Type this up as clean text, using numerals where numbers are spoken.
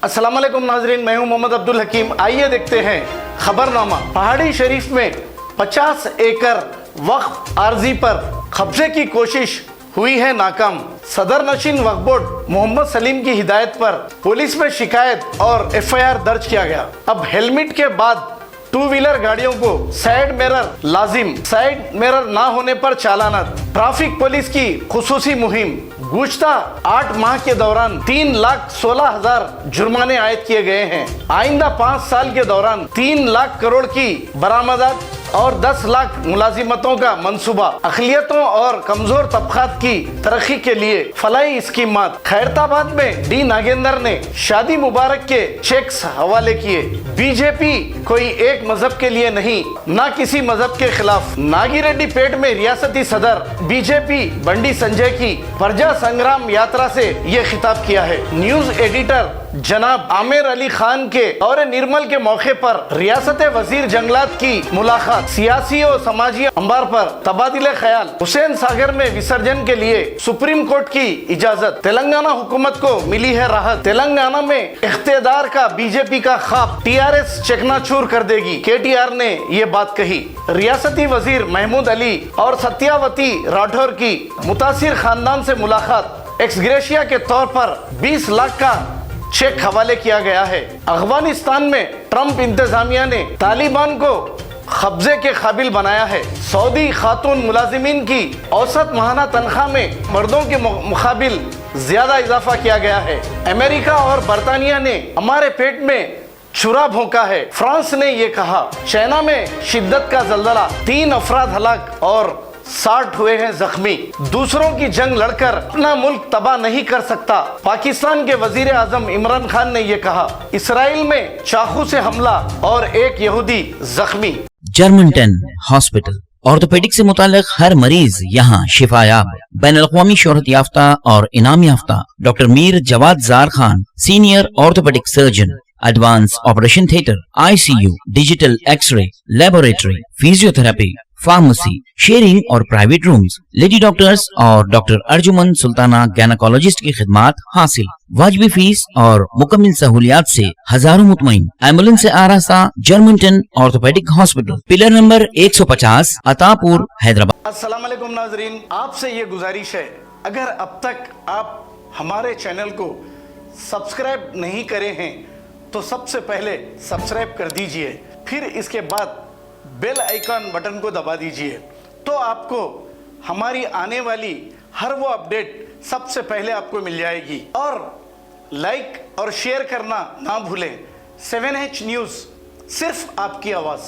अस्सलाम वालेकुम नाजरीन, मैं हूं मोहम्मद अब्दुल हकीम। आइए देखते हैं खबरनामा। पहाड़ी शरीफ में 50 एकड़ वक्फ आर्जी पर कब्जे की कोशिश हुई है नाकाम। सदर नशीन वक्फ बोर्ड मोहम्मद सलीम की हिदायत पर पुलिस में शिकायत और FIR दर्ज किया गया। अब हेलमेट के बाद टू व्हीलर गाड़ियों को साइड मिरर लाजिम, साइड मिरर ना होने पर चालानत। ट्रैफिक पुलिस की खुसूसी मुहिम। गुज़श्ता 8 माह के दौरान 3,16,000 जुर्माने आयद किए गए हैं। आइंदा 5 साल के दौरान 3 लाख करोड़ की बरामदात और 10 लाख मुलाजिमतों का मंसूबा। अक़लियतों और कमजोर तबकात की तरक्की के लिए फलाई स्कीमात। खैरताबाद में डी नागेंद्र ने शादी मुबारक के चेक्स हवाले किए। बीजेपी कोई एक मजहब के लिए नहीं, ना किसी मजहब के खिलाफ। नागिरेड्डी पेट में रियासती सदर बीजेपी बंडी संजय की प्रजा संग्राम यात्रा से ये खिताब किया है। न्यूज एडिटर जनाब आमिर अली खान के और निर्मल के मौके पर रियासत वजीर जंगलात की मुलाकात। सियासी और समाजी अंबार पर तबादिले ख्याल। हुसैन सागर में विसर्जन के लिए सुप्रीम कोर्ट की इजाजत। तेलंगाना हुकूमत को मिली है राहत। तेलंगाना में इख्तियार का बीजेपी का ख्वाब TRS चकनाचूर कर देगी। KTR ने ये बात कही। रियासती वजीर महमूद अली और सत्यावती राठौर की मुतासिर खानदान से मुलाकात। एक्स ग्रेशिया के तौर पर 20 लाख का चेक हवाले किया गया है। अफगानिस्तान में ट्रंप इंतजामिया ने तालिबान को कब्जे के काबिल बनाया है। सऊदी खातून मुलाजिमीन की औसत माहाना तनख्वाह में मर्दों के मुकाबिल ज्यादा इजाफा किया गया है। अमेरिका और बरतानिया ने हमारे पेट में छुरा भोंका है, फ्रांस ने ये कहा। चाइना में शिद्दत का जल्जला, 3 अफराद हलाक और 60 हुए हैं जख्मी। दूसरों की जंग लड़कर अपना मुल्क तबाह नहीं कर सकता, पाकिस्तान के वजीर आजम इमरान खान ने यह कहा। इसराइल में चाकू से हमला और एक यहूदी जख्मी। जर्मनटन हॉस्पिटल ऑर्थोपेडिक से मुताल्लिक हर मरीज यहाँ शिफायाब। बैनुल-अक़वामी शोहरत याफ्ता और इनाम याफ्ता doctor Mir Jawad Jar Khan, senior orthopaedic surgeon, advance operation theatre, ICU, digital x-ray, laboratory, physiotherapy, pharmacy, sharing और प्राइवेट रूम्स, लेडी डॉक्टर्स और डॉक्टर अर्जुमन सुल्ताना गैनकोलॉजिस्ट की खिदमात हासिल। वाजबी फीस और मुकम्मल सहूलियात से हजारों मुतमईन। एम्बुलेंस से आरास्ता Germanten orthopaedic hospital, pillar number 150, Attapur, Hyderabad. अस्सलाम वालेकुम नाजरीन, आपसे ये गुजारिश है, अगर अब तक आप हमारे चैनल को सब्सक्राइब नहीं करे हैं तो सबसे पहले सब्सक्राइब कर दीजिए, फिर इसके बाद बेल आइकन बटन को दबा दीजिए, तो आपको हमारी आने वाली हर वो अपडेट सबसे पहले आपको मिल जाएगी। और लाइक और शेयर करना ना भूलें। 7H न्यूज़, सिर्फ आपकी आवाज़।